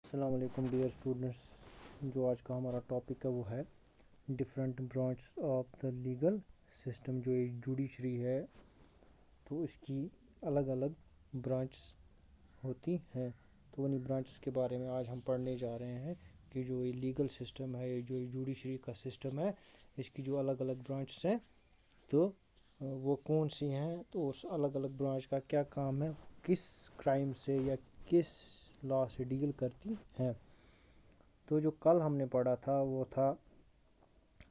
السلام علیکم dear students. جو آج کا ہمارا ٹاپک ہے وہ ہے different branch of the legal system. جو یہ جوڈیشری ہے تو اس کی الگ الگ برانچ ہوتی ہیں. تو انہیں برانچز کے بارے میں آج ہم پڑھنے جا رہے ہیں کہ جو یہ لیگل سسٹم ہے, جو یہ جوڈیشری کا سسٹم ہے, اس کی جو الگ الگ برانچز ہیں تو وہ کون سی ہیں, تو اس الگ الگ برانچ کا کیا کام ہے, کس کرائم سے یا کس لا سے ڈیل کرتی ہیں. تو جو کل ہم نے پڑھا تھا وہ تھا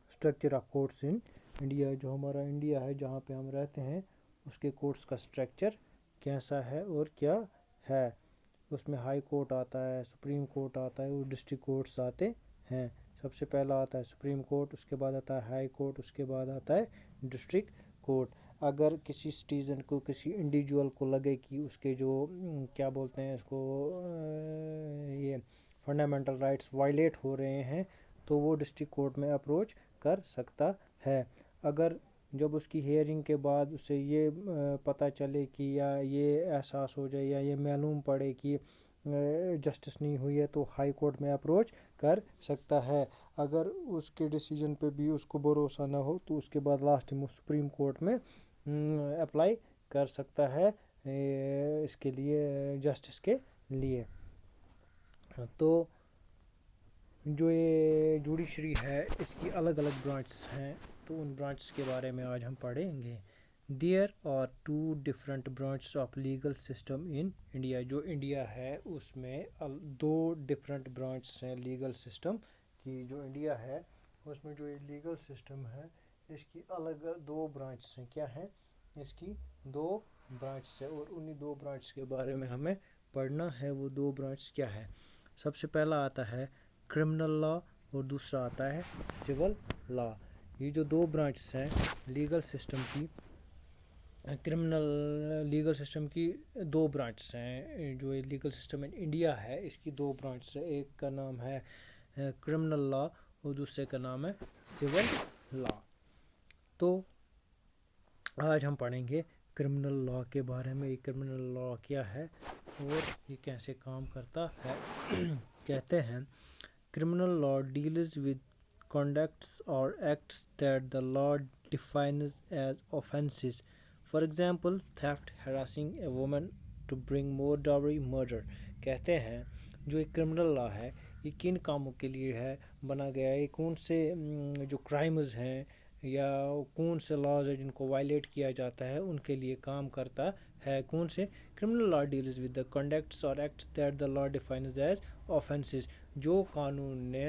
structure of courts in India. جو ہمارا انڈیا ہے جہاں پہ ہم رہتے ہیں اس کے کورٹس کا اسٹرکچر کیسا ہے اور کیا ہے. اس میں ہائی کورٹ آتا ہے, سپریم کورٹ آتا ہے اور ڈسٹرکٹ کورٹس آتے ہیں. سب سے پہلا آتا ہے سپریم کورٹ, اس کے بعد آتا ہے ہائی کورٹ, اس کے بعد آتا ہے ڈسٹرکٹ کورٹ. اگر کسی سٹیزن کو, کسی انڈیویجول کو لگے کہ اس کے جو کیا بولتے ہیں اس کو, یہ فنڈامنٹل رائٹس وائلیٹ ہو رہے ہیں تو وہ ڈسٹرکٹ کورٹ میں اپروچ کر سکتا ہے. اگر جب اس کی ہیئرنگ کے بعد اسے یہ پتہ چلے کہ یا یہ احساس ہو جائے یا یہ معلوم پڑے کہ جسٹس نہیں ہوئی ہے تو ہائی کورٹ میں اپروچ کر سکتا ہے. اگر اس کے ڈیسیجن پہ بھی اس کو بھروسہ نہ ہو تو اس کے بعد لاسٹ میں سپریم کورٹ میں اپلائی کر سکتا ہے اس کے لیے, جسٹس کے لیے. تو جو یہ جوڈیشری ہے اس کی الگ الگ برانچز ہیں تو ان برانچز کے بارے میں آج ہم پڑھیں گے. There are two different branches of legal system in India. جو انڈیا ہے اس میں دو ڈفرینٹ برانچز ہیں لیگل سسٹم کی. جو انڈیا ہے اس میں جو یہ لیگل سسٹم ہے اس کی الگ دو برانچز ہیں. کیا ہیں اس کی؟ دو برانچز ہیں, اور انہی دو برانچز کے بارے میں ہمیں پڑھنا ہے. وہ دو برانچز کیا ہے؟ سب سے پہلا آتا ہے کرمنل لا اور دوسرا آتا ہے سول لا. یہ جو دو برانچز ہیں لیگل سسٹم کی, کرمنل لیگل سسٹم کی دو برانچز ہیں. جو یہ لیگل سسٹم ان انڈیا ہے اس کی دو برانچز ہیں. ایک کا نام ہے کرمنل لا اور دوسرے کا نام ہے سول لا. تو آج ہم پڑھیں گے کرمنل لا کے بارے میں. یہ کرمنل لا کیا ہے اور یہ کیسے کام کرتا ہے. کہتے ہیں criminal law deals with conducts or acts that the law defines as offenses. For example, theft, harassing a woman to bring more dowry, murder. کہتے ہیں جو ایک کرمنل لا ہے یہ کن کاموں کے لیے ہے بنا گیا ہے, کون سے جو کرائمز ہیں یا کون سے لاز ہیں جن کو وائلیٹ کیا جاتا ہے ان کے لیے کام کرتا ہے. کون سے؟ criminal law deals with the conducts or acts that the law defines as offenses. جو قانون نے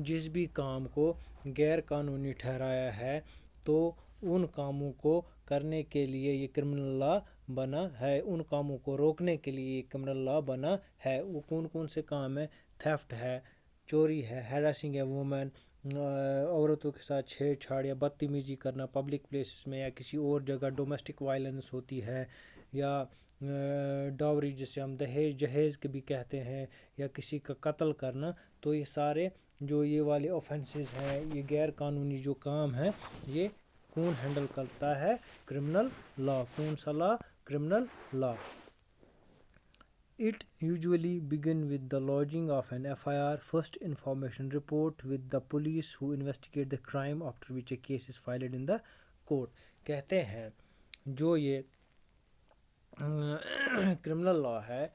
جس بھی کام کو غیر قانونی ٹھہرایا ہے تو ان کاموں کو کرنے کے لیے یہ کرمنل لا بنا ہے, ان کاموں کو روکنے کے لیے یہ کرمنل لا بنا ہے. وہ کون کون سے کام ہیں؟ تھیفٹ ہے, چوری ہے, ہیراسنگ اے وومن, عورتوں کے ساتھ چھیڑ چھاڑ یا بدتمیزی کرنا پبلک پلیسز میں یا کسی اور جگہ, ڈومیسٹک وائلنس ہوتی ہے, یا ڈاوری جسے ہم جہیز کے بھی کہتے ہیں, یا کسی کا قتل کرنا. تو یہ سارے جو یہ والے اوفینسز ہیں, یہ غیر قانونی جو کام ہیں, یہ کون ہینڈل کرتا ہے؟ Criminal law. کون سا law? Criminal law. It usually begin with the lodging of an FIR, first information report, with the police who investigate the crime, after which a case is filed in the court. کہتے ہیں جو یہ criminal law ہے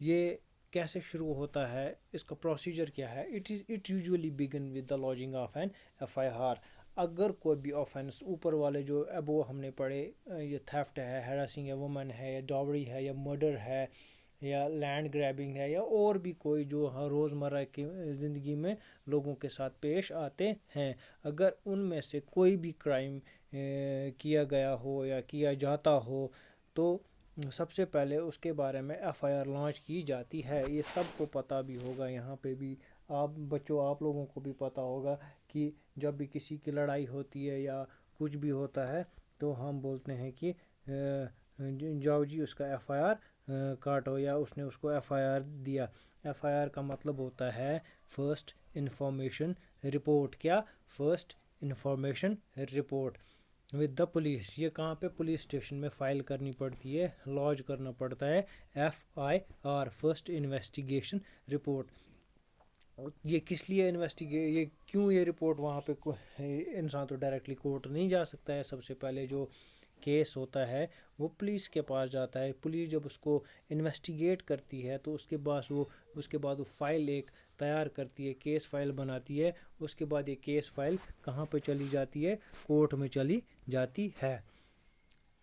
یہ کیسے شروع ہوتا ہے, اس کا پروسیجر کیا ہے؟ It usually begin with the lodging of an FIR. اگر کوئی بھی آفینس اوپر والے جو ابو ہم نے پڑھے, یہ تھیفٹ ہے, ہیراسنگ اے وومن ہے, یا ڈاوری ہے, یا مرڈر ہے, یا لینڈ گریبنگ ہے, یا اور بھی کوئی جو روزمرہ کی زندگی میں لوگوں کے ساتھ پیش آتے ہیں, اگر ان میں سے کوئی بھی کرائم کیا گیا ہو یا کیا جاتا ہو تو سب سے پہلے اس کے بارے میں FIR لانچ کی جاتی ہے. یہ سب کو پتہ بھی ہوگا, یہاں پہ بھی آپ بچوں آپ لوگوں کو بھی پتہ ہوگا کہ جب بھی کسی کی لڑائی ہوتی ہے یا کچھ بھی ہوتا ہے تو ہم بولتے ہیں کہ جاؤ جی اس کا FIR کاٹو, یا اس نے اس کو FIR دیا. FIR کا مطلب ہوتا ہے فرسٹ انفارمیشن رپورٹ. کیا؟ First information report. With the police. یہ کہاں پہ؟ پولیس اسٹیشن میں فائل کرنی پڑتی ہے، لانچ کرنا پڑتا ہے FIR فرسٹ انویسٹیگیشن رپورٹ. یہ کس لیے یہ کیوں یہ رپورٹ وہاں پہ انسان تو ڈائریکٹلی کورٹ نہیں جا سکتا ہے. سب سے پہلے جو کیس ہوتا ہے وہ پولیس کے پاس جاتا ہے. پولیس جب اس کو انویسٹیگیٹ کرتی ہے تو اس کے بعد وہ فائل ایک تیار کرتی ہے، کیس فائل بناتی ہے. اس کے بعد یہ کیس فائل کہاں پہ چلی جاتی ہے؟ کورٹ میں چلی جاتی ہے.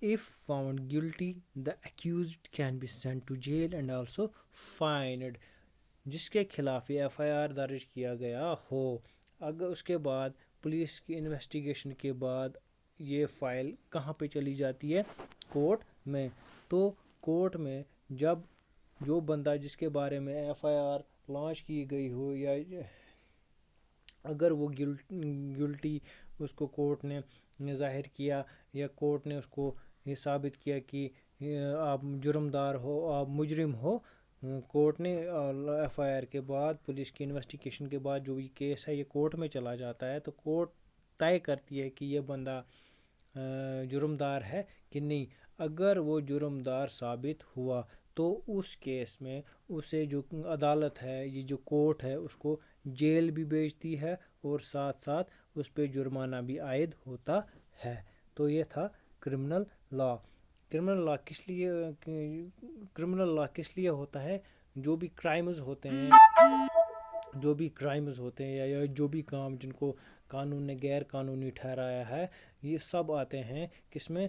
If found guilty, the accused can be sent to jail and also fined. جس کے خلاف یہ FIR درج کیا گیا ہو. اگر اس کے بعد پولیس کی انویسٹیگیشن کے بعد یہ فائل کہاں پہ چلی جاتی ہے؟ کورٹ میں. تو کورٹ میں جب جو بندہ جس کے بارے میں FIR لانچ کی گئی ہو، یا اگر وہ گلٹی اس کو کورٹ نے ظاہر کیا، یا کورٹ نے اس کو یہ ثابت کیا کہ آپ جرمدار ہو، آپ مجرم ہو، کورٹ نے FIR کے بعد پولیس کی انویسٹیگیشن کے بعد جو یہ کیس ہے یہ کورٹ میں چلا جاتا ہے. تو کورٹ طے کرتی ہے کہ یہ بندہ جرمدار ہے کہ نہیں. اگر وہ جرمدار ثابت ہوا تو اس کیس میں اسے جو عدالت ہے، یہ جو کورٹ ہے، اس کو جیل بھی بھیجتی ہے اور ساتھ ساتھ اس پہ جرمانہ بھی عائد ہوتا ہے. تو یہ تھا کرمنل لا. کرمنل لا کس لیے ہوتا ہے؟ جو بھی کرائمز ہوتے ہیں یا جو بھی کام جن کو قانون نے غیر قانونی ٹھہرایا ہے، یہ سب آتے ہیں کس میں؟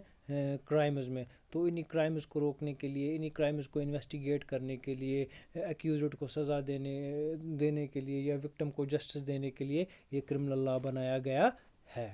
کرائمز میں. تو انہی کرائمز کو روکنے کے لیے، انہی کرائمز کو انویسٹیگیٹ کرنے کے لیے، ایکیوزڈ کو سزا دینے کے لیے، یا وکٹم کو جسٹس دینے کے لیے یہ کرمنل لا بنایا گیا ہے.